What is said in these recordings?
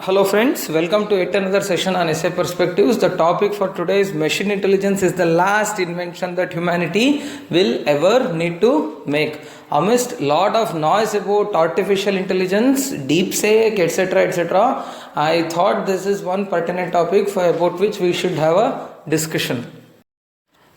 Hello friends, welcome to yet another session on essay perspectives. The topic for today is machine intelligence is the last invention that humanity will ever need to make. Amidst lot of noise about artificial intelligence, deepseek, etc., I thought this is one pertinent topic about which we should have a discussion.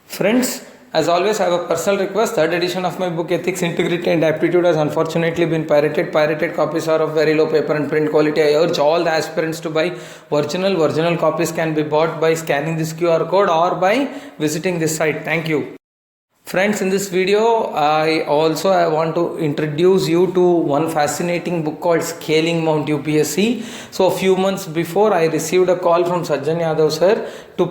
Friends, as always, I have a personal request. Third edition of my book Ethics, Integrity and Aptitude has unfortunately been pirated. Pirated copies are of very low paper and print quality. I urge all the aspirants to buy original. Original copies can be bought by scanning this QR code or by visiting this site. Thank you. Friends, in this video, I want to introduce you to one fascinating book called Scaling Mount UPSC. So, a few months before, I received a call from Sajjan Yadav sir to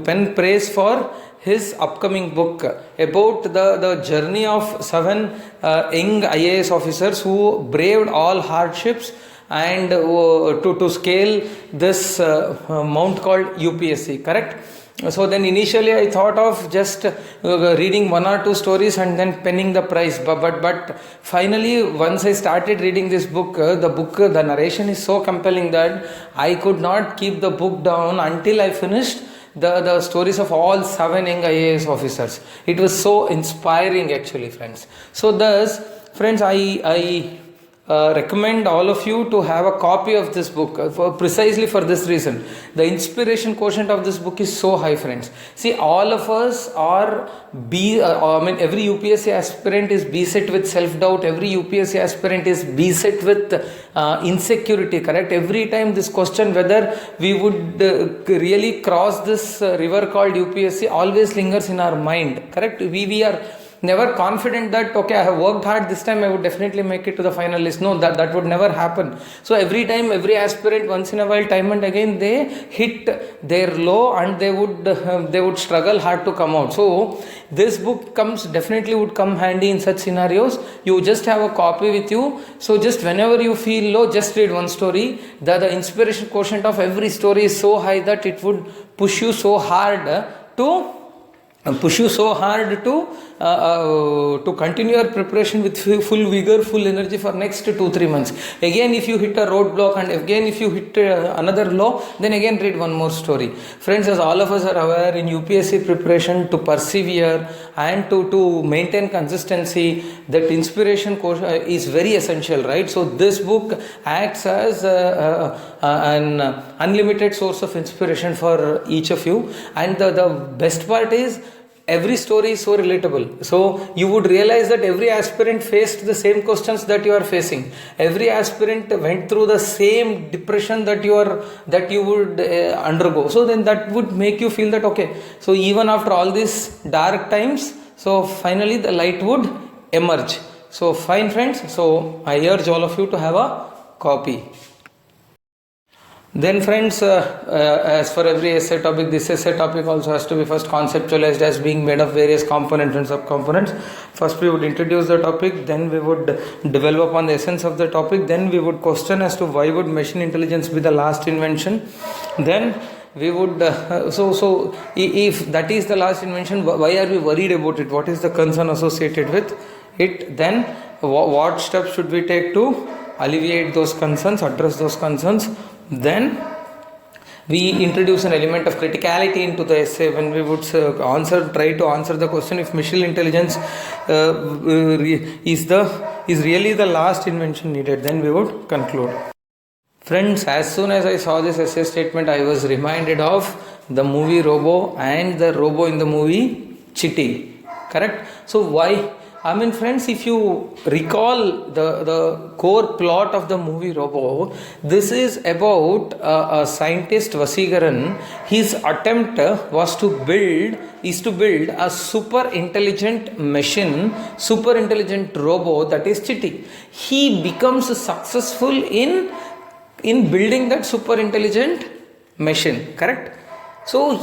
pen praise for his upcoming book about the journey of 7 young IAS officers who braved all hardships and to scale this mount called UPSC, correct? So then initially I thought of just reading one or two stories and then penning the price, but finally once I started reading this book, the narration is so compelling that I could not keep the book down until I finished the stories of all 7 young IAS officers. It was so inspiring actually, friends. So thus, friends, I recommend all of you to have a copy of this book precisely for this reason. The inspiration quotient of this book is so high, friends. See, all of us are every UPSC aspirant is beset with self-doubt. Every UPSC aspirant is beset with insecurity, correct? Every time this question whether we would really cross this river called UPSC always lingers in our mind, correct? We are never confident that okay, I have worked hard this time, I would definitely make it to the final list. No, that would never happen. So every time, every aspirant, once in a while, time and again, they hit their low and they would struggle hard to come out. So this book definitely would come handy in such scenarios. You just have a copy with you. So just whenever you feel low, just read one story. The inspiration quotient of every story is so high that it would push you so hard to continue your preparation with full vigor, full energy for next 2-3 months. Again, if you hit a roadblock and again if you hit another low, then again read one more story. Friends, as all of us are aware, in UPSC preparation, to persevere and to maintain consistency, that inspiration is very essential, right? So this book acts as an unlimited source of inspiration for each of you. And the best part is, every story is so relatable. So you would realize that every aspirant faced the same questions that you are facing. Every aspirant went through the same depression that you would undergo. So then that would make you feel that okay, so even after all these dark times, so finally the light would emerge. So fine, friends. So I urge all of you to have a copy. Then friends, as for every essay topic, this essay topic also has to be first conceptualized as being made of various components and subcomponents. First we would introduce the topic, then we would develop on the essence of the topic, then we would question as to why would machine intelligence be the last invention. Then we would, so if that is the last invention, why are we worried about it? What is the concern associated with it? Then what steps should we take to alleviate those concerns, address those concerns? Then we introduce an element of criticality into the essay when we would try to answer the question if machine intelligence is really the last invention needed. Then we would conclude. Friends, as soon as I saw this essay statement, I was reminded of the movie Robo and the Robo in the movie Chitty, correct? So why? Friends, if you recall the core plot of the movie Robo, this is about a scientist Vasigaran. His attempt was to build a super intelligent machine, super intelligent robo, that is Chitty. He becomes successful in building that super intelligent machine, correct? So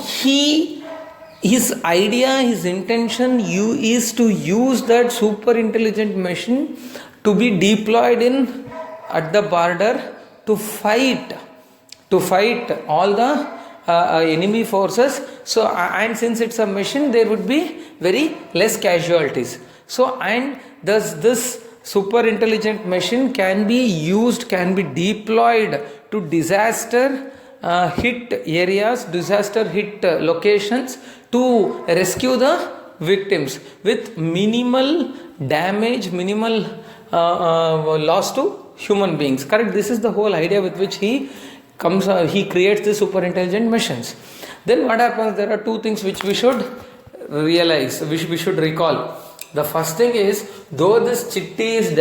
his idea, his intention is to use that super intelligent machine to be deployed at the border to fight all the enemy forces. So and since it's a machine, there would be very less casualties. So and thus this super intelligent machine can be used, can be deployed to disaster hit areas, disaster hit locations to rescue the victims with minimal damage, minimal loss to human beings. Correct? This is the whole idea with which he creates the super intelligent machines. Then what happens? There are two things which we should realize, which we should recall. The first thing is, though this chitti is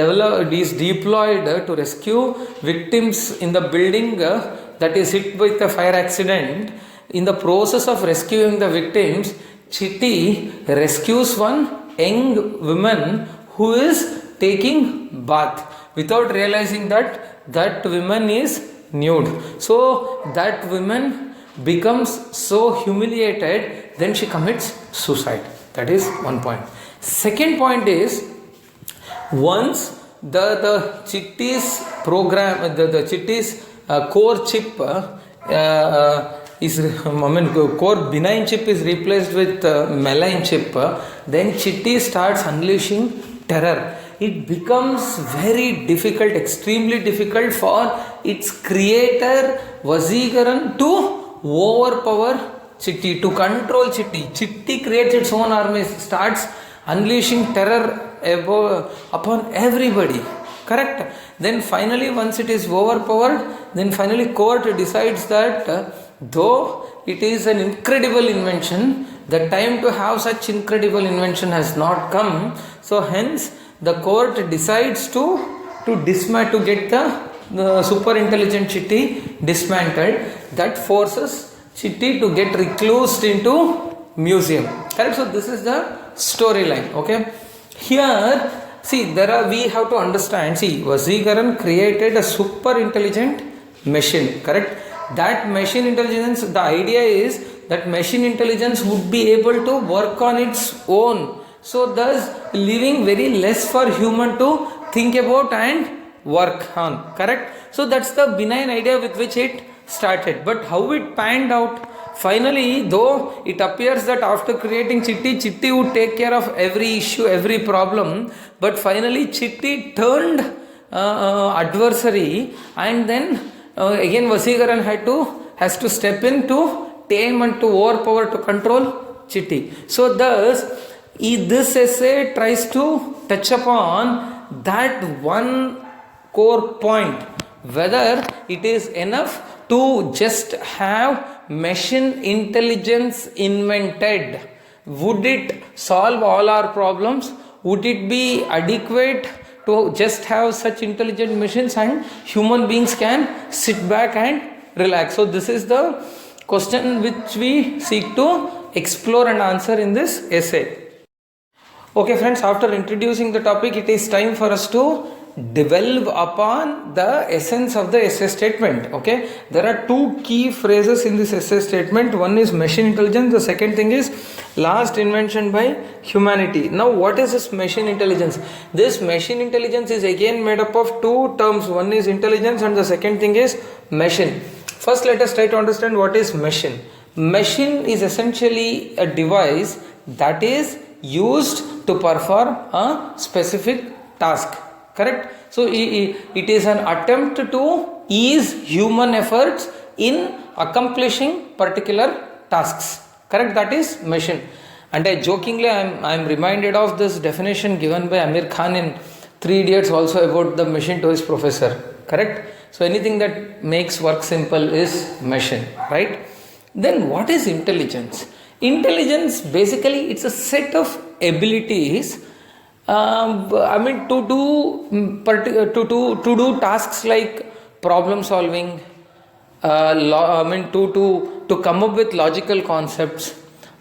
deployed to rescue victims in the building that is hit with a fire accident, in the process of rescuing the victims, chitti rescues one young woman who is taking bath without realizing that that woman is nude. So that woman becomes so humiliated, then she commits suicide. That is one point. Second point is, once the chitti's program, the chitti's core chip core benign chip is replaced with malign chip, then chitti starts unleashing terror. It becomes very difficult, extremely difficult for its creator Vasigaran to overpower chitti, to control chitti. Chitti creates its own army, starts unleashing terror upon everybody. Correct? Then finally, once it is overpowered, then finally court decides that though it is an incredible invention, the time to have such incredible invention has not come. So hence the court decides to get the super intelligent chitti dismantled. That forces chitti to get reclused into museum. Correct? So this is the storyline. Okay. Here, see, we have to understand. See, Vasigaran created a super intelligent machine. Correct? That machine intelligence, the idea is that machine intelligence would be able to work on its own. So thus leaving very less for human to think about and work on. Correct? So that's the benign idea with which it started. But how it panned out? Finally, though it appears that after creating chitti would take care of every issue, every problem, but finally chitti turned adversary, and then again Vasigaran has to step in to tame and to overpower, to control chitti. So thus this essay tries to touch upon that one core point, whether it is enough to just have machine intelligence invented. Would it solve all our problems? Would it be adequate to just have such intelligent machines and human beings can sit back and relax? So this is the question which we seek to explore and answer in this essay. Okay friends, after introducing the topic, it is time for us to delve upon the essence of the essay statement. Okay, there are two key phrases in this essay statement. One is machine intelligence, the second thing is last invention by humanity. Now what is this machine intelligence? This machine intelligence is again made up of two terms. One is intelligence and the second thing is machine. First let us try to understand what is machine. Machine is essentially a device that is used to perform a specific task. Correct? So it is an attempt to ease human efforts in accomplishing particular tasks. Correct? That is machine. And I jokingly I am reminded of this definition given by Amir Khan in 3 Idiots also about the machine to his professor. Correct? So anything that makes work simple is machine. Right? Then what is intelligence? Intelligence basically it's a set of abilities to do tasks like problem solving, to come up with logical concepts,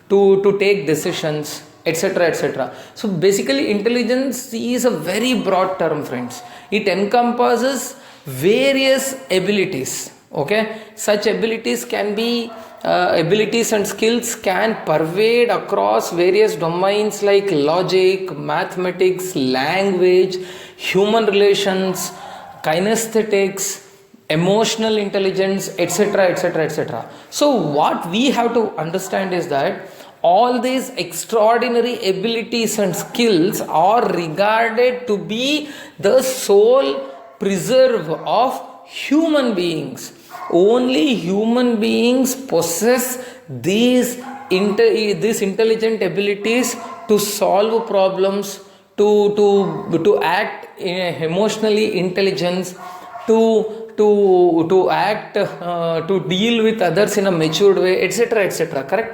to take decisions, etc., etc. So basically intelligence is a very broad term, friends. It encompasses various abilities. Okay, such abilities can be abilities and skills can pervade across various domains like logic, mathematics, language, human relations, kinesthetics, emotional intelligence, etc., etc., etc. So what we have to understand is that all these extraordinary abilities and skills are regarded to be the sole preserve of human beings. Only human beings possess these intelligent abilities to solve problems, to act emotionally intelligence, to act to deal with others in a matured way, etc. Correct?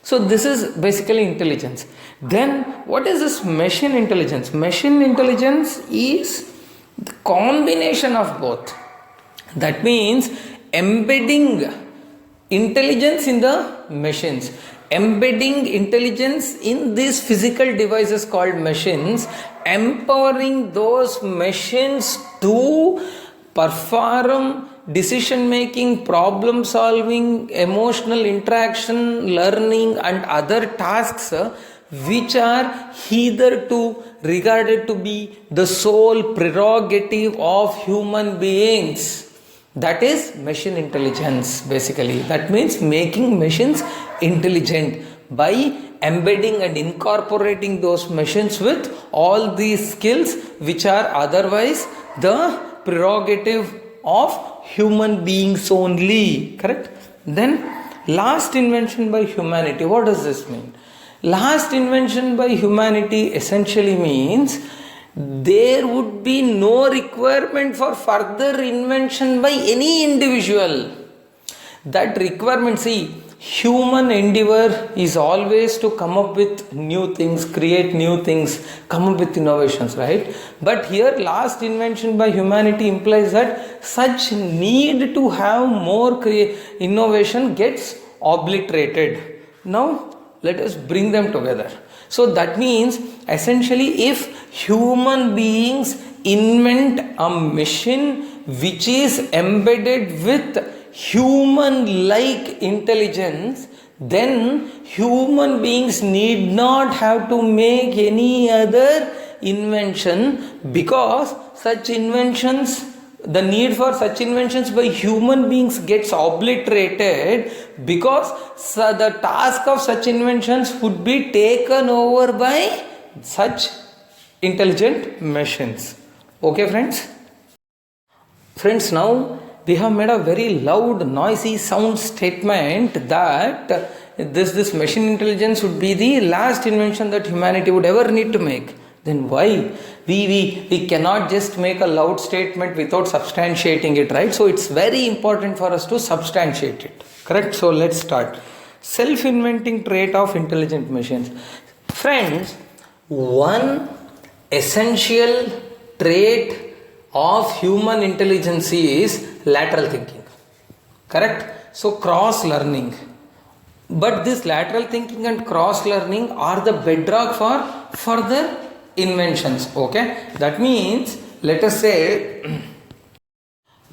So this is basically intelligence. Then what is this machine intelligence? Machine intelligence is the combination of both. That means embedding intelligence in the machines, embedding intelligence in these physical devices called machines, empowering those machines to perform decision making, problem solving, emotional interaction, learning and other tasks which are hitherto regarded to be the sole prerogative of human beings. That is machine intelligence basically. That means making machines intelligent by embedding and incorporating those machines with all these skills which are otherwise the prerogative of human beings only. Correct? Then last invention by humanity. What does this mean? Last invention by humanity essentially means there would be no requirement for further invention by any individual. That requirement, see, human endeavor is always to come up with new things, create new things, come up with innovations, right? But here last invention by humanity implies that such need to have more innovation gets obliterated. Now let us bring them together. So that means essentially if human beings invent a machine which is embedded with human-like intelligence, then human beings need not have to make any other invention, because such inventions, the need for such inventions by human beings gets obliterated, because the task of such inventions would be taken over by such intelligent machines. Okay, friends? Friends, now we have made a very loud, noisy sound statement that this machine intelligence would be the last invention that humanity would ever need to make. Then why? We cannot just make a loud statement without substantiating it, right? So it's very important for us to substantiate it. Correct? So let's start. Self-inventing trait of intelligent machines. Friends, one essential trait of human intelligence is lateral thinking. Correct? So cross learning. But this lateral thinking and cross learning are the bedrock for further inventions. Okay? That means, let us say,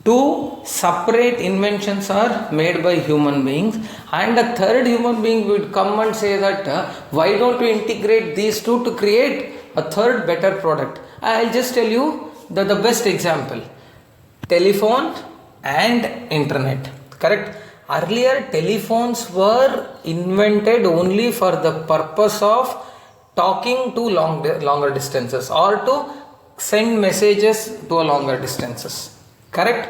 two separate inventions are made by human beings, and a third human being would come and say that why don't we integrate these two to create a third better product. I'll just tell you the best example. Telephone and internet. Correct? Earlier telephones were invented only for the purpose of talking to longer distances or to send messages to a longer distances. Correct?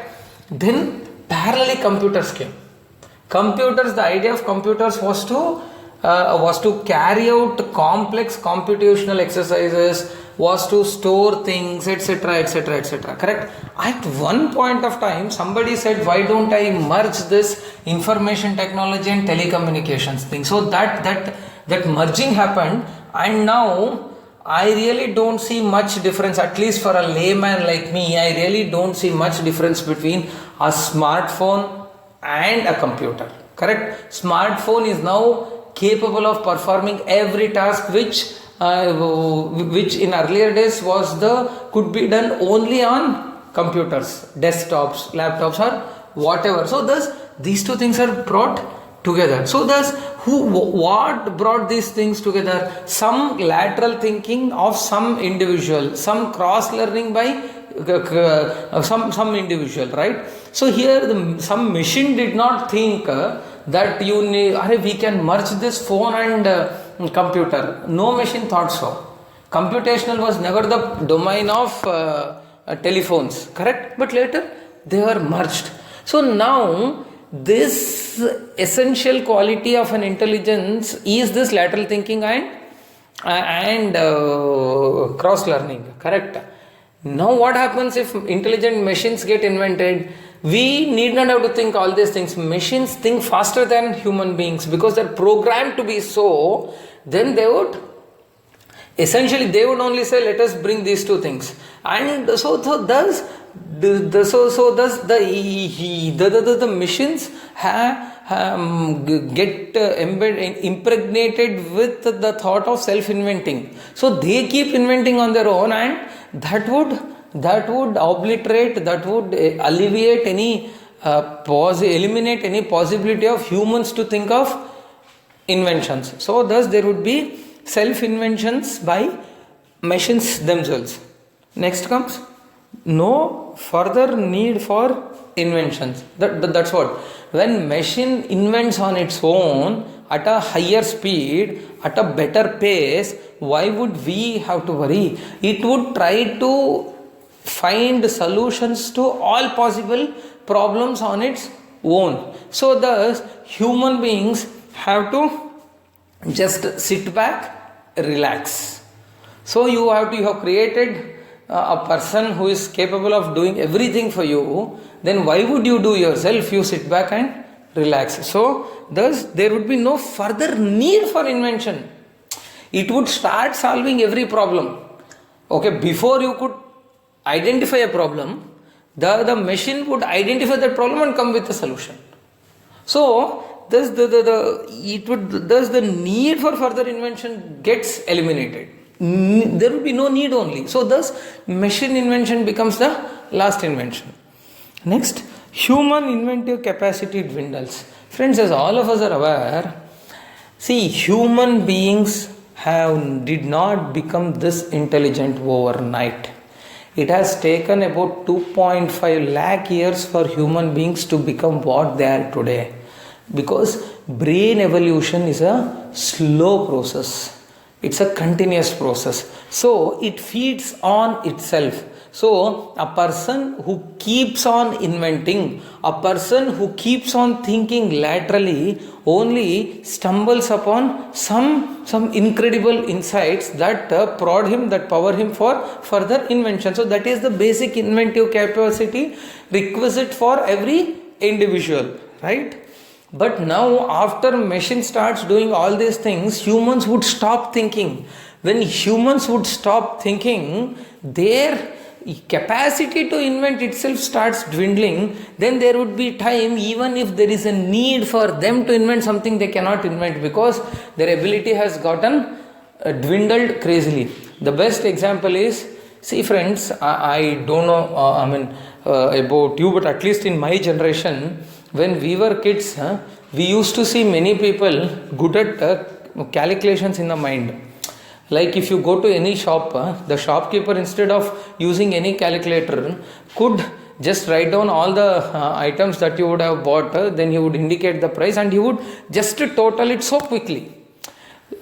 Then parallelly computers came. Computers, the idea of computers was to carry out complex computational exercises, was to store things, etc. Correct? At one point of time, somebody said, why don't I merge this information technology and telecommunications thing? So that merging happened, and now I really don't see much difference, at least for a layman like me. I really don't see much difference between a smartphone and a computer. Correct? Smartphone is now capable of performing every task which in earlier days could be done only on computers, desktops, laptops, or whatever. So thus these two things are brought together. So thus what brought these things together? Some lateral thinking of some individual, some cross learning by some individual, right? So here some machine did not think that you need, we can merge this phone and computer. No machine thought so. Computational was never the domain of telephones, correct? But later they were merged. So now this essential quality of an intelligence is this lateral thinking and cross learning, correct? Now what happens if intelligent machines get invented? We need not have to think all these things. Machines think faster than human beings because they're programmed to be so. Then they would essentially only say, let us bring these two things. And so does the machines get impregnated with the thought of self-inventing. So they keep inventing on their own, and that would obliterate, that would alleviate any eliminate any possibility of humans to think of inventions. So thus there would be self-inventions by machines themselves. Next comes no further need for inventions. That's what. When machine invents on its own at a higher speed, at a better pace, why would we have to worry? It would try to find solutions to all possible problems on its own. So thus human beings have to just sit back, relax. So you have created a person who is capable of doing everything for you. Then why would you do yourself? You sit back and relax. So thus there would be no further need for invention. It would start solving every problem. Okay, before you could identify a problem, the machine would identify that problem and come with a solution. So thus the need for further invention gets eliminated. There will be no need only. So thus machine invention becomes the last invention. Next, human inventive capacity dwindles. Friends, as all of us are aware, see, human beings did not become this intelligent overnight. It has taken about 2.5 lakh years for human beings to become what they are today. Because brain evolution is a slow process. It's a continuous process. So it feeds on itself. So a person who keeps on inventing, a person who keeps on thinking laterally only stumbles upon some incredible insights that prod him, that power him for further invention. So that is the basic inventive capacity requisite for every individual, right? But now after machine starts doing all these things, humans would stop thinking. When humans would stop thinking, their capacity to invent itself starts dwindling. Then there would be time, even if there is a need for them to invent something, they cannot invent because their ability has gotten dwindled crazily. The best example is, see friends, I don't know about you, but at least in my generation, when we were kids, we used to see many people good at calculations in the mind. Like if you go to any shop, the shopkeeper, instead of using any calculator, could just write down all the items that you would have bought, then he would indicate the price and he would just total it so quickly.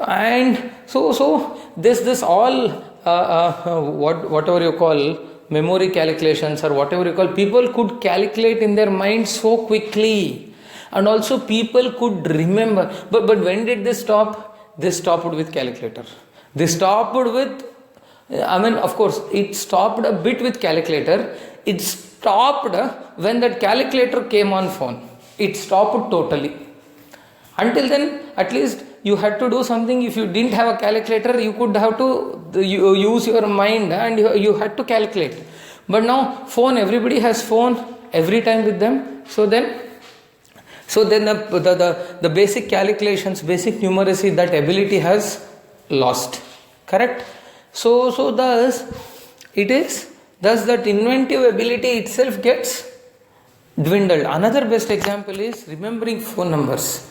And so this all whatever you call memory calculations or whatever you call, people could calculate in their mind so quickly, and also people could remember. But when did they stop? They stopped with calculator. They stopped with, of course, it stopped a bit with calculator. It stopped when that calculator came on phone. It stopped totally. Until then, at least you had to do something. If you didn't have a calculator, you could have to use your mind and you had to calculate. But now phone, everybody has phone every time with them. So then the basic calculations, basic numeracy, that ability has lost. Correct? So thus that inventive ability itself gets dwindled. Another best example is remembering phone numbers.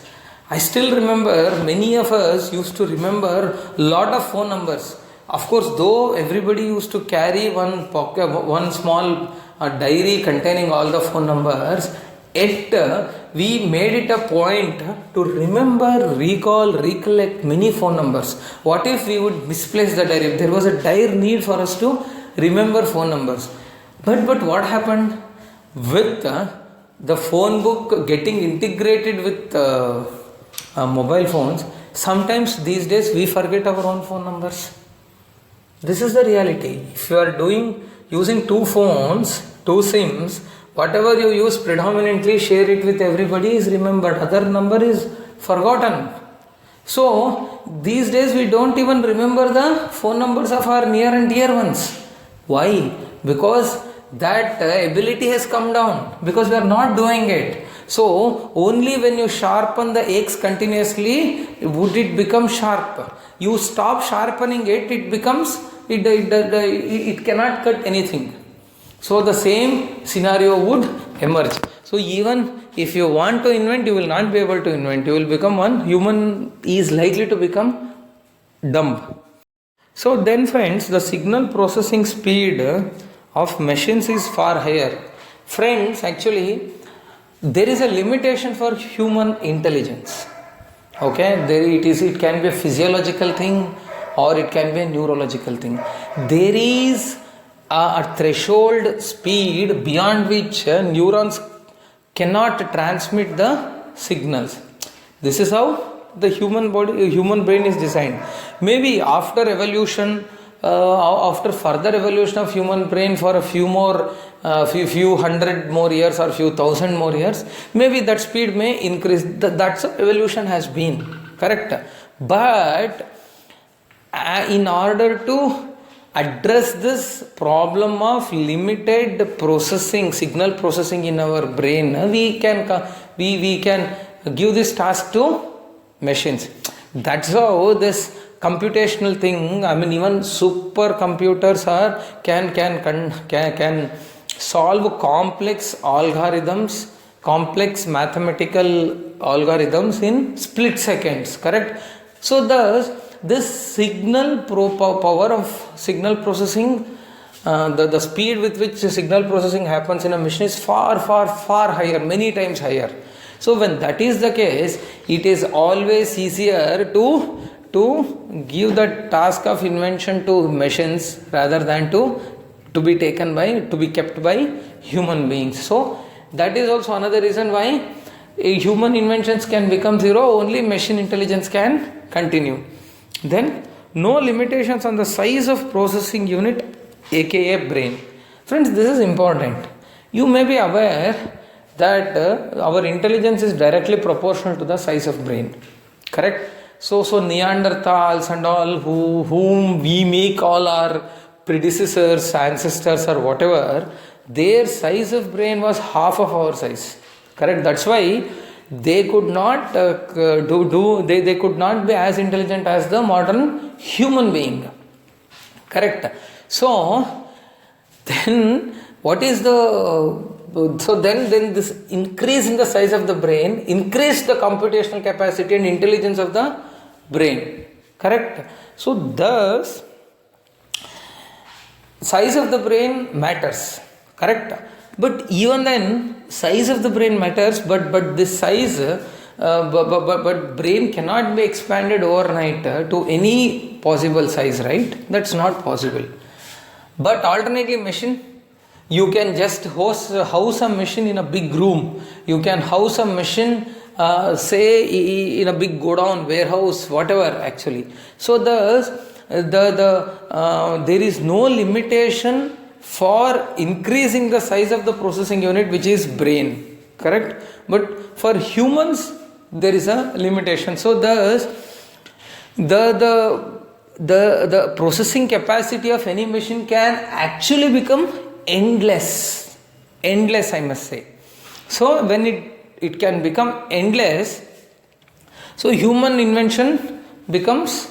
I still remember many of us used to remember a lot of phone numbers. Of course, though everybody used to carry one small diary containing all the phone numbers, yet we made it a point to remember, recall, recollect many phone numbers. What if we would misplace the diary? There was a dire need for us to remember phone numbers. But what happened with the phone book getting integrated with mobile phones? Sometimes these days we forget our own phone numbers. This is the reality. If you are using two phones, two SIMs, whatever you use predominantly, share it with everybody is remembered. Other number is forgotten. So these days we don't even remember the phone numbers of our near and dear ones. Why? Because that ability has come down, because we are not doing it. So only when you sharpen the axe continuously would it become sharp. You stop sharpening it, it cannot cut anything. So the same scenario would emerge. So even if you want to invent, you will not be able to invent. You will become one. Human is likely to become dumb. So then friends, the signal processing speed of machines is far higher. Friends, actually there is a limitation for human intelligence. Okay, it can be a physiological thing or it can be a neurological thing. There is a threshold speed beyond which neurons cannot transmit the signals. This is how the human brain is designed. Maybe after evolution, after further evolution of human brain for a few hundred more years or few thousand more years, maybe that speed may increase. That's how evolution has been, correct? But in order to address this problem of limited processing, signal processing in our brain, we can give this task to machines. That's how this computational thing, I mean even supercomputers can solve complex algorithms, complex mathematical algorithms in split seconds, correct? So thus this power of signal processing, the speed with which signal processing happens in a machine is far higher, many times higher. So when that is the case, it is always easier to give the task of invention to machines rather than to be kept by human beings. So that is also another reason why human inventions can become zero, only machine intelligence can continue. Then no limitations on the size of processing unit, aka brain. Friends, this is important. You may be aware that our intelligence is directly proportional to the size of brain, correct? So Neanderthals and all whom we may call our predecessors, ancestors or whatever, their size of brain was half of our size, correct? That's why they could not they could not be as intelligent as the modern human being, correct? So then what is then this increase in the size of the brain increase the computational capacity and intelligence of the brain, correct? So thus size of the brain matters, correct? But even then size of the brain matters, but this size but brain cannot be expanded overnight to any possible size, right? That's not possible. But alternately machine, you can just house a machine in a big room. You can house a machine say in a big godown, warehouse, whatever actually. So thus there is no limitation for increasing the size of the processing unit, which is brain, correct? But for humans there is a limitation. So thus the processing capacity of any machine can actually become endless I must say. So when it can become endless, so human invention becomes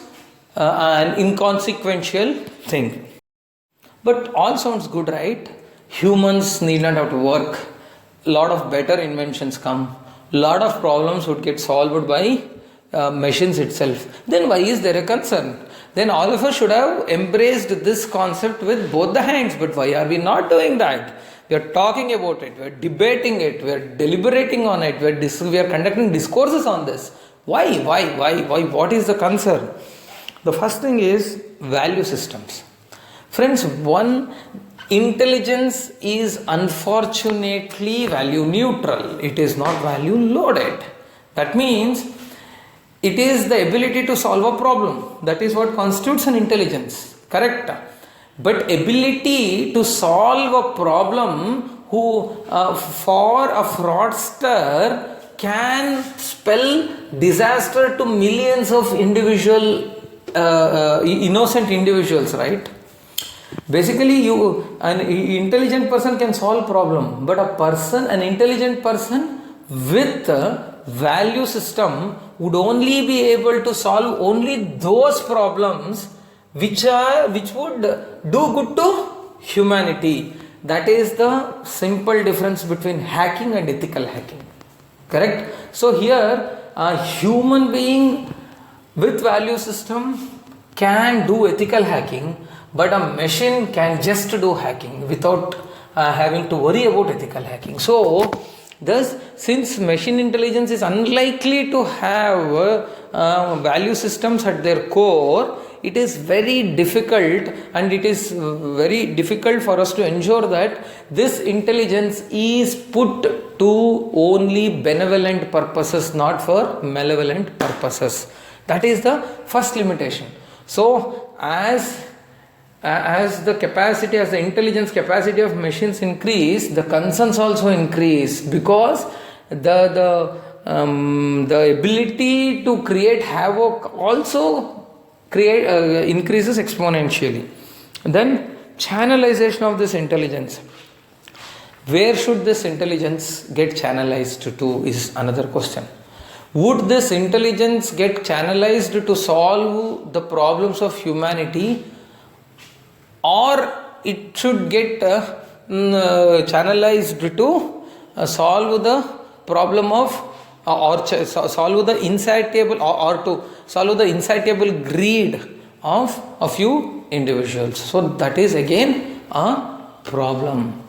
an inconsequential thing. But all sounds good, right? Humans need not have to work. A lot of better inventions come. A lot of problems would get solved by machines itself. Then why is there a concern? Then all of us should have embraced this concept with both the hands. But why are we not doing that? We are talking about it, we are debating it, we are deliberating on it, we are conducting discourses on this. Why? What is the concern? The first thing is value systems. Friends, one, intelligence is unfortunately value neutral. It is not value loaded. That means it is the ability to solve a problem. That is what constitutes an intelligence. Correct? But ability to solve a problem for a fraudster can spell disaster to millions of innocent individuals, right? Basically, an intelligent person can solve problem, but an intelligent person with a value system would only be able to solve only those problems which would do good to humanity. That is the simple difference between hacking and ethical hacking. Correct? So here a human being with value system can do ethical hacking, but a machine can just do hacking without having to worry about ethical hacking. So thus, since machine intelligence is unlikely to have value systems at their core, it is very difficult, and it is very difficult for us to ensure that this intelligence is put to only benevolent purposes, not for malevolent purposes. That is the first limitation. So as the intelligence capacity of machines increase, the concerns also increase, because the ability to create havoc also increases exponentially. Then channelization of this intelligence. Where should this intelligence get channelized to is another question. Would this intelligence get channelized to solve the problems of humanity, or it should get channelized to solve the problem of solve the insatiable or to solve the insatiable greed of a few individuals? So that is again a problem.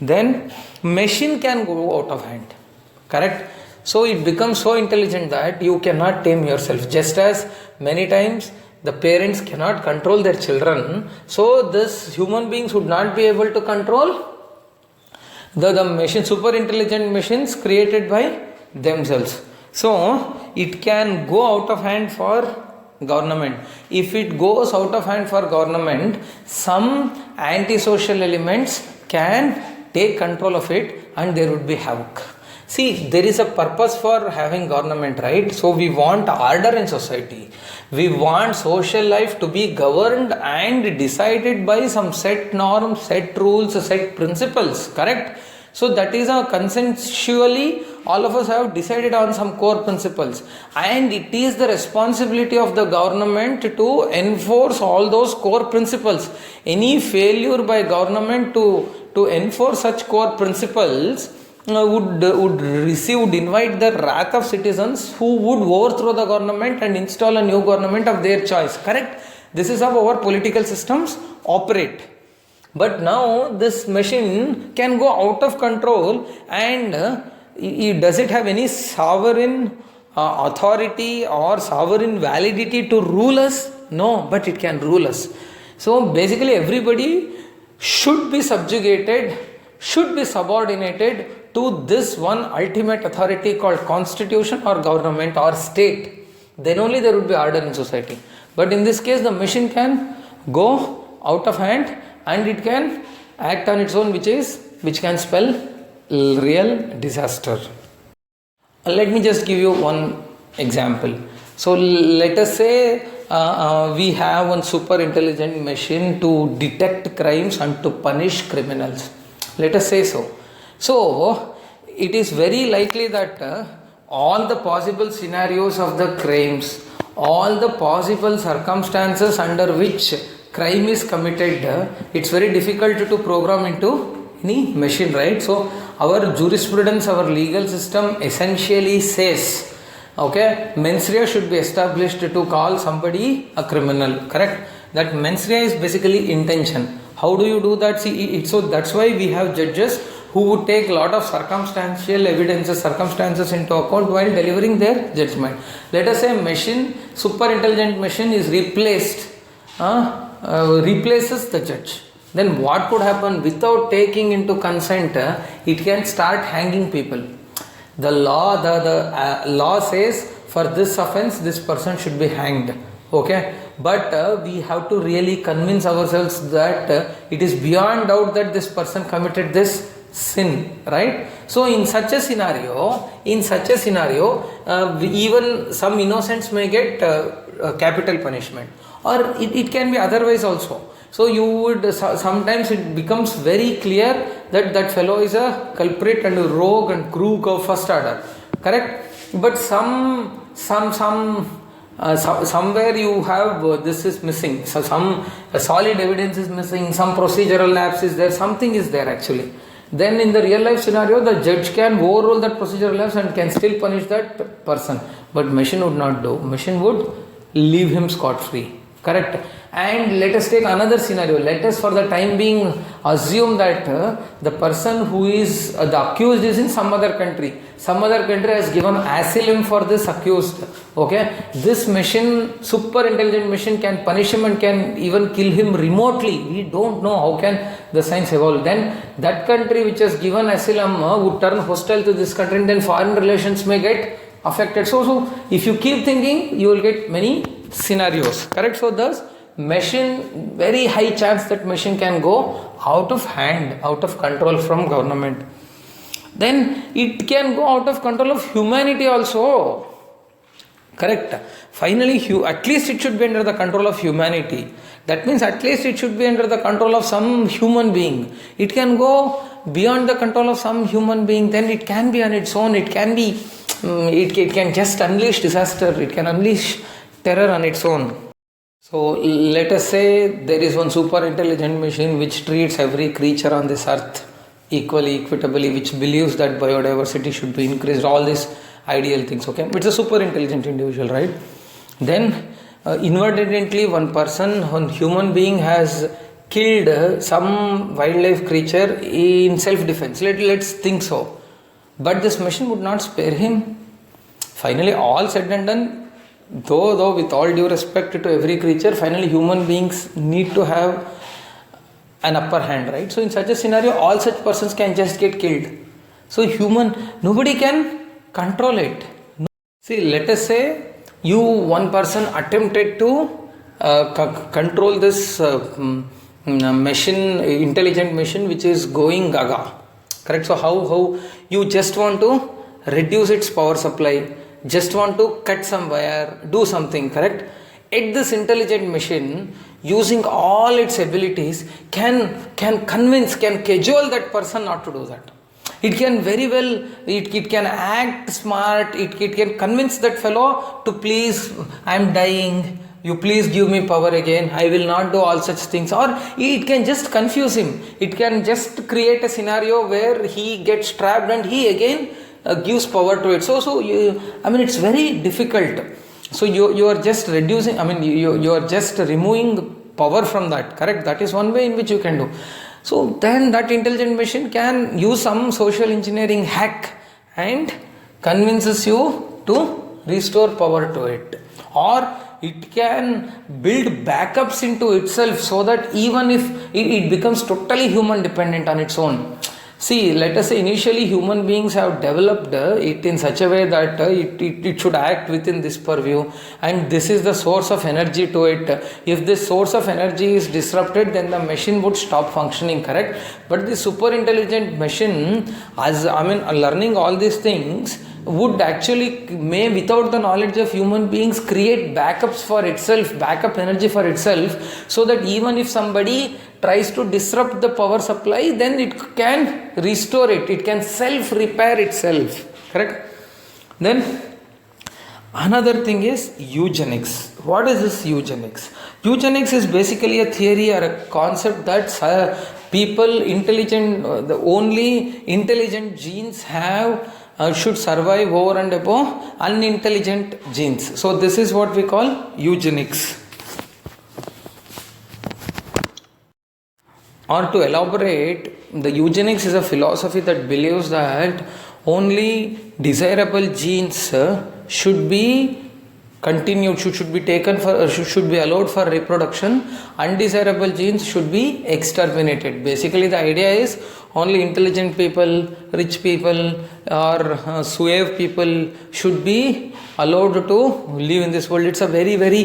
Then machine can go out of hand. Correct? So it becomes so intelligent that you cannot tame yourself. Just as many times the parents cannot control their children, so this human beings would not be able to control the machine, super intelligent machines created by themselves. So it can go out of hand for government. If it goes out of hand for government, some antisocial elements can take control of it, and there would be havoc. See, there is a purpose for having government, right? So we want order in society. We want social life to be governed and decided by some set norms, set rules, set principles, correct? So that is a consensually all of us have decided on some core principles, and it is the responsibility of the government to enforce all those core principles. Any failure by government to enforce such core principles would invite the wrath of citizens, who would overthrow the government and install a new government of their choice. Correct? This is how our political systems operate. But now this machine can go out of control, and does it have any sovereign authority or sovereign validity to rule us? No, but it can rule us. So basically everybody should be subjugated, should be subordinated to this one ultimate authority called constitution or government or state. Then only there would be order in society. But in this case, the machine can go out of hand, and it can act on its own, which can spell real disaster. Let me just give you one example. So let us say we have one super intelligent machine to detect crimes and to punish criminals. Let us say so. So it is very likely that all the possible scenarios of the crimes, all the possible circumstances under which crime is committed, it's very difficult to program into any machine, right? So our jurisprudence, our legal system essentially says, okay, mens rea should be established to call somebody a criminal, correct? That mens rea is basically intention. How do you do that? See, so that's why we have judges who would take a lot of circumstantial evidences, circumstances into account while delivering their judgment. Let us say machine, super intelligent machine is replaces the judge. Then what could happen? Without taking into consent, it can start hanging people. The law says for this offense, this person should be hanged. Okay, but we have to really convince ourselves that it is beyond doubt that this person committed this sin, right? So in such a scenario, even some innocents may get capital punishment, or it can be otherwise also. So you would sometimes it becomes very clear that that fellow is a culprit and a rogue and crook of first order, correct? But somewhere you have this is missing. So some solid evidence is missing. Some procedural lapse is there. Something is there actually. Then in the real life scenario, the judge can overrule that procedural lapse and can still punish that person. But machine would not do. Machine would leave him scot free. Correct. And let us take another scenario. Let us for the time being assume that the person who is the accused is in some other country. Some other country has given asylum for this accused. Okay. This machine, super intelligent machine, can punish him and can even kill him remotely. We don't know how can the science evolve. Then that country which has given asylum would turn hostile to this country, and then foreign relations may get affected. So if you keep thinking, you will get many scenarios. Correct. So thus machine, very high chance that machine can go out of hand, out of control from government. Then it can go out of control of humanity also. Correct. Finally, at least it should be under the control of humanity. That means at least it should be under the control of some human being. It can go beyond the control of some human being. Then it can be on its own. It can be. It can just unleash disaster. It can unleash terror on its own. So let us say there is one super intelligent machine which treats every creature on this earth equally, equitably, which believes that biodiversity should be increased, all these ideal things. Okay, it's a super intelligent individual, right? Then inadvertently one human being has killed some wildlife creature in self-defense. Let's think so. But this machine would not spare him. Finally, all said and done, though with all due respect to every creature, finally human beings need to have an upper hand, right? So in such a scenario, all such persons can just get killed. So nobody can control it. See, let us say one person attempted to control this intelligent machine which is going gaga. Correct? So how you just want to reduce its power supply, just want to cut some wire, do something, correct? Yet this intelligent machine, using all its abilities, can cajole that person not to do that. It can very well, it can act smart, it can convince that fellow to please, I am dying, you please give me power again, I will not do all such things. Or it can just confuse him. It can just create a scenario where he gets trapped and he again gives power to it. It's very difficult. So you are just reducing, you are just removing power from that, correct? That is one way in which you can do. So then that intelligent machine can use some social engineering hack and convinces you to restore power to it. Or it can build backups into itself so that even if it becomes totally human dependent on its own. See, let us say initially human beings have developed it in such a way that it should act within this purview, and this is the source of energy to it. If this source of energy is disrupted, then the machine would stop functioning, correct? But the super intelligent machine, learning all these things, would actually without the knowledge of human beings create backups for itself, backup energy for itself, so that even if somebody tries to disrupt the power supply, then it can restore it, it can self-repair itself, correct? Then another thing is eugenics. What is this eugenics? Eugenics is basically a theory or a concept that people the only intelligent genes should survive over and above unintelligent genes. So this is what we call eugenics. or to elaborate, the eugenics is a philosophy that believes that only desirable genes should be continued, should be taken for, should be allowed for reproduction. Undesirable genes should be exterminated. Basically, the idea is only intelligent people, rich people, or suave people should be allowed to live in this world. It's a very, very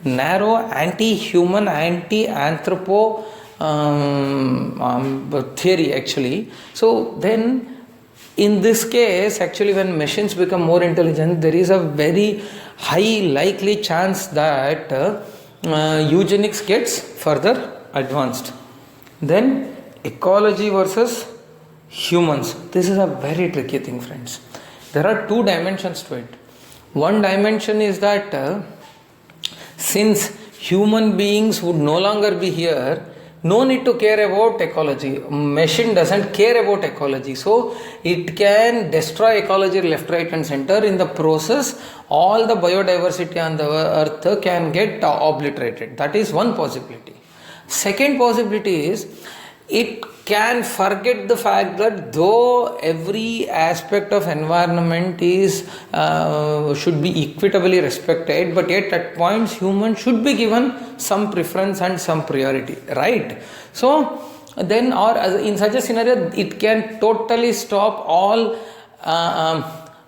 narrow, anti-human, anti-anthropo theory actually. So then in this case, actually, when machines become more intelligent, there is a very high likely chance that eugenics gets further advanced. Then ecology versus humans. This is a very tricky thing, friends. There are two dimensions to it. One dimension is that since human beings would no longer be here, no need to care about ecology. Machine doesn't care about ecology, so it can destroy ecology left, right and center. In the process, all the biodiversity on the earth can get obliterated. That is one possibility. Second possibility is it can forget the fact that though every aspect of environment is should be equitably respected, but yet at points humans should be given some preference and some priority, right? So then, or in such a scenario, it can totally stop all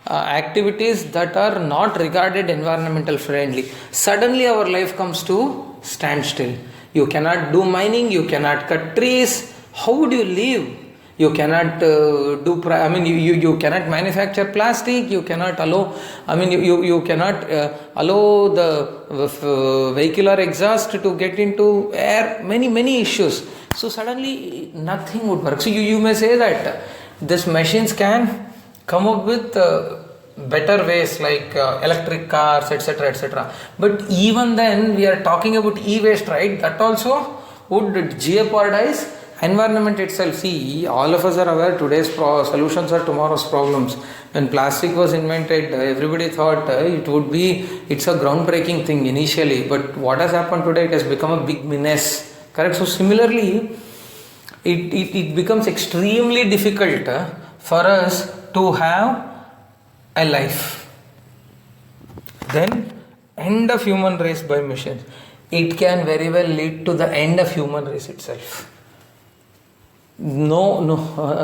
activities that are not regarded environmental friendly. Suddenly our life comes to standstill. You cannot do mining, you cannot cut trees. How would you live? You cannot you cannot manufacture plastic, you cannot allow, you cannot allow the vehicular exhaust to get into air, many issues. So suddenly nothing would work. So you may say that these machines can come up with better ways like electric cars, etc. But even then we are talking about e-waste, right? That also would jeopardize environment itself. See, all of us are aware today's solutions are tomorrow's problems. When plastic was invented, everybody thought it's a groundbreaking thing initially, but what has happened today, it has become a big menace. Correct? So similarly, it becomes extremely difficult for us to have a life. Then end of human race by machines. It can very well lead to the end of human race itself.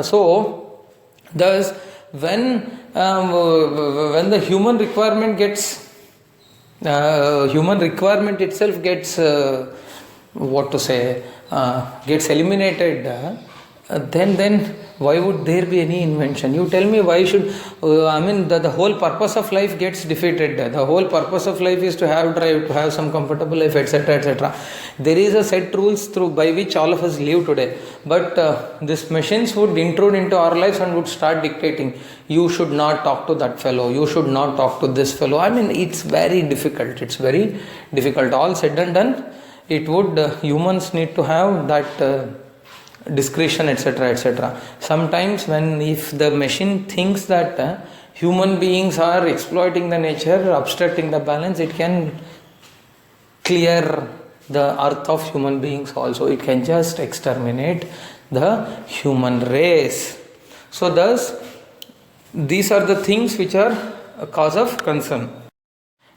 So thus when the human requirement itself gets gets eliminated, then why would there be any invention? You tell me, why should the whole purpose of life gets defeated. The whole purpose of life is to have drive, to have some comfortable life, etc. There is a set rules by which all of us live today, but these machines would intrude into our lives and would start dictating, you should not talk to that fellow, you should not talk to this fellow. It's very difficult. All said and done, it would humans need to have that discretion, etc. Sometimes if the machine thinks that human beings are exploiting the nature, obstructing the balance, it can clear the earth of human beings also. It can just exterminate the human race. So thus, these are the things which are a cause of concern.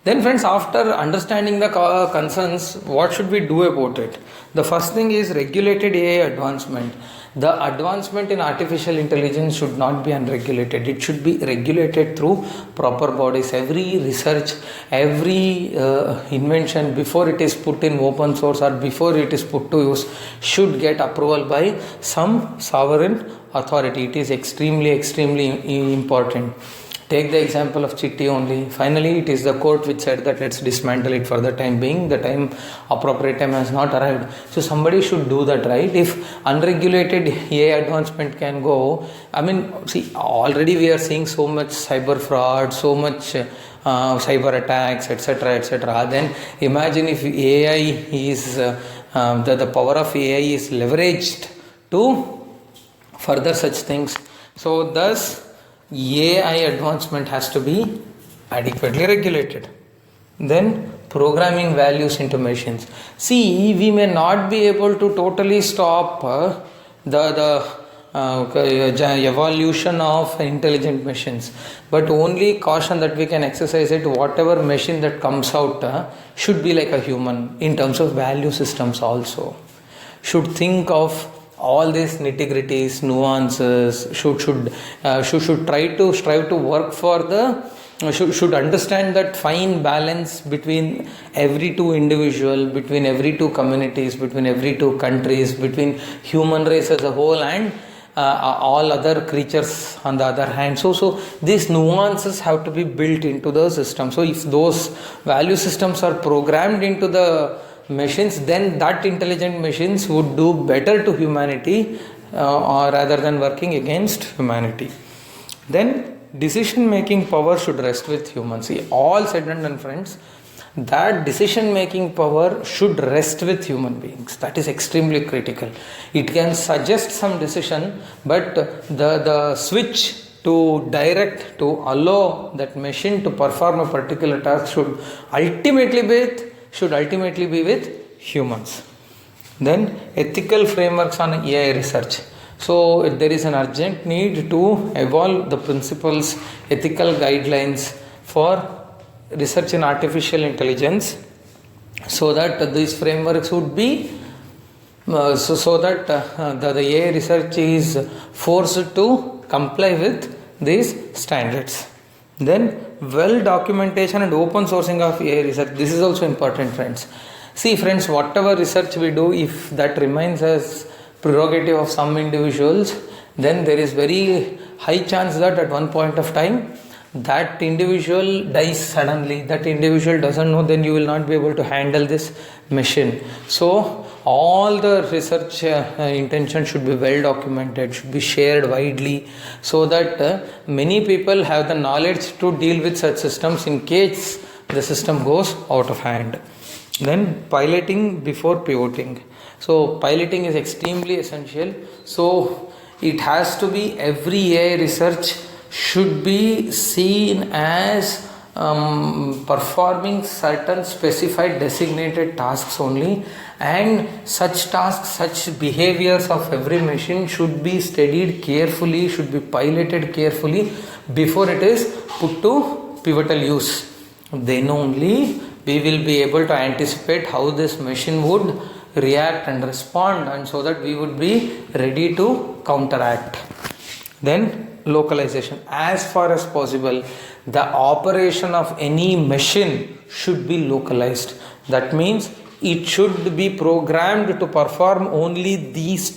Then friends, after understanding the concerns, what should we do about it? The first thing is regulated AI advancement. The advancement in artificial intelligence should not be unregulated. It should be regulated through proper bodies. Every research, every invention, before it is put in open source or before it is put to use, should get approval by some sovereign authority. It is extremely important. Take the example of Chitti only. Finally, it is the court which said that let's dismantle it for the time being. The appropriate time has not arrived. So somebody should do that, right? If unregulated AI advancement can go, already we are seeing so much cyber fraud, so much cyber attacks, etc. Then imagine if AI is, the power of AI is leveraged to further such things. So thus, AI advancement has to be adequately regulated. Then programming values into machines. See, we may not be able to totally stop the evolution of intelligent machines, but only caution that we can exercise it, whatever machine that comes out should be like a human in terms of value systems also. Should think of all these nitty-gritties, nuances, should try to strive to work for the should understand that fine balance between every two individual, between every two communities, between every two countries, between human race as a whole and all other creatures on the other hand. So these nuances have to be built into the system. So if those value systems are programmed into the machines, then that intelligent machines would do better to humanity or rather than working against humanity. Then decision making power should rest with humans. See, all said and done, friends, that decision making power should rest with human beings. That is extremely critical. It can suggest some decision, but the switch to direct, to allow that machine to perform a particular task should ultimately be with humans. Then ethical frameworks on AI research. So there is an urgent need to evolve the principles, ethical guidelines for research in artificial intelligence, so that these frameworks would be so that the AI research is forced to comply with these standards. Then well documentation and open sourcing of AI research. This is also important, friends. See, friends, whatever research we do, if that remains as prerogative of some individuals, then there is very high chance that at one point of time that individual dies suddenly, that individual doesn't know, then you will not be able to handle this machine. So all the research intention should be well documented, should be shared widely, so that many people have the knowledge to deal with such systems in case the system goes out of hand. Then piloting before pivoting. So piloting is extremely essential. So it has to be, every AI research should be seen as performing certain specified designated tasks only, and such tasks, such behaviors of every machine should be studied carefully, should be piloted carefully before it is put to pivotal use. Then only we will be able to anticipate how this machine would react and respond, and so that we would be ready to counteract. Then localization. As far as possible, the operation of any machine should be localized. That means it should be programmed to perform only these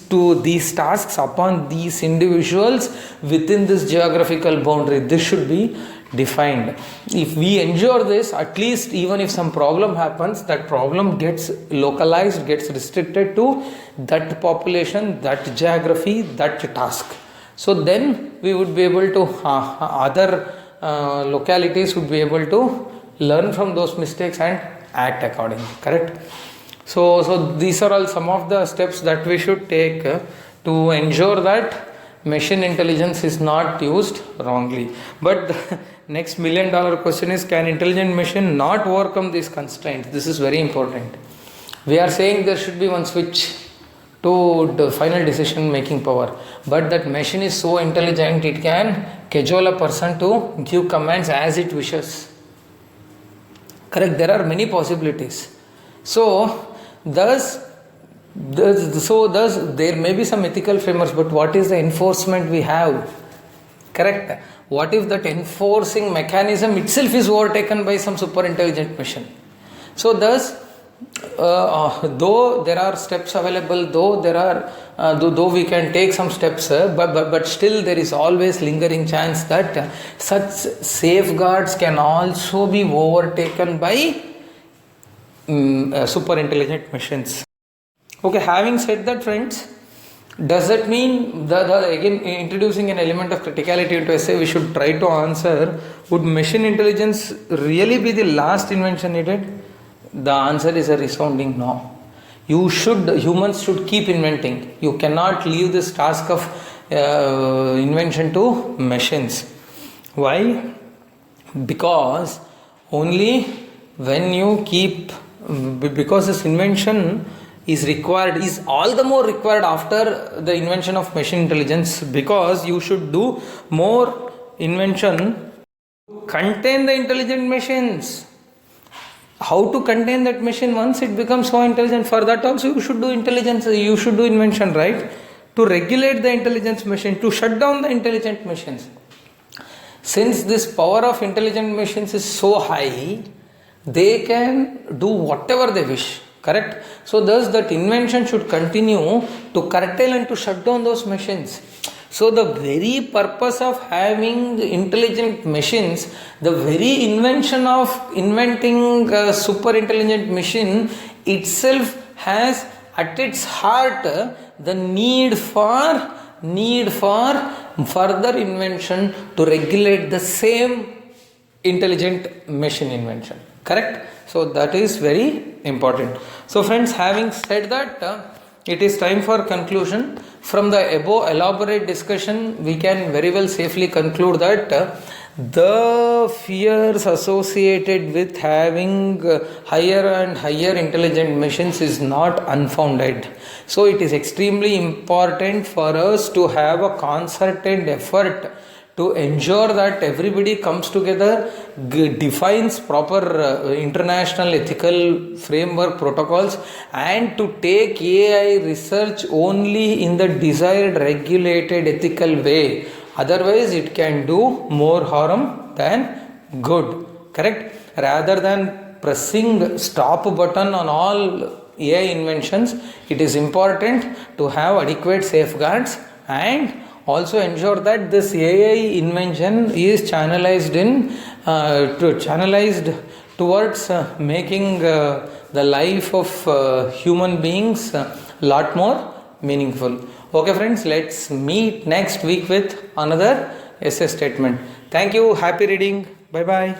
tasks upon these individuals within this geographical boundary. This should be defined. If we ensure this, at least even if some problem happens, that problem gets localized, gets restricted to that population, that geography, that task. So then we would be able to, other localities would be able to learn from those mistakes and act accordingly, correct? So these are all some of the steps that we should take to ensure that machine intelligence is not used wrongly. But the next $1 million question is, can intelligent machine not overcome these constraints? This is very important. We are saying there should be one switch to the final decision making power, but that machine is so intelligent, it can cajole a person to give commands as it wishes, correct? There are many possibilities. So thus there may be some ethical frameworks, but what is the enforcement we have, correct? What if that enforcing mechanism itself is overtaken by some super intelligent machine? So thus, though there are steps available, though we can take some steps, but still there is always lingering chance that such safeguards can also be overtaken by super intelligent machines. Okay, having said that, friends, does that mean again introducing an element of criticality into essay, we should try to answer, would machine intelligence really be the last invention needed? The answer is a resounding no. Humans should keep inventing. You cannot leave this task of invention to machines. Why? Because only when you keep, because this invention is required, is all the more required after the invention of machine intelligence, because you should do more invention to contain the intelligent machines. How to contain that machine once it becomes so intelligent? For that also you should do intelligence, you should do invention, right? To regulate the intelligence machine, to shut down the intelligent machines. Since this power of intelligent machines is so high, they can do whatever they wish, correct? So thus that invention should continue to curtail and to shut down those machines. So the very purpose of having intelligent machines, the very invention of inventing a super intelligent machine itself has at its heart the need for further invention to regulate the same intelligent machine invention, correct? So that is very important. So friends, having said that, it is time for conclusion. From the above elaborate discussion, we can very well safely conclude that the fears associated with having higher and higher intelligent machines is not unfounded. So it is extremely important for us to have a concerted effort to ensure that everybody comes together, defines proper international ethical framework protocols, and to take AI research only in the desired regulated ethical way. Otherwise it can do more harm than good, correct? Rather than pressing stop button on all AI inventions, it is important to have adequate safeguards and also ensure that this AI invention is channelized towards making the life of human beings a lot more meaningful. Okay friends, let's meet next week with another essay statement. Thank you. Happy reading. Bye bye.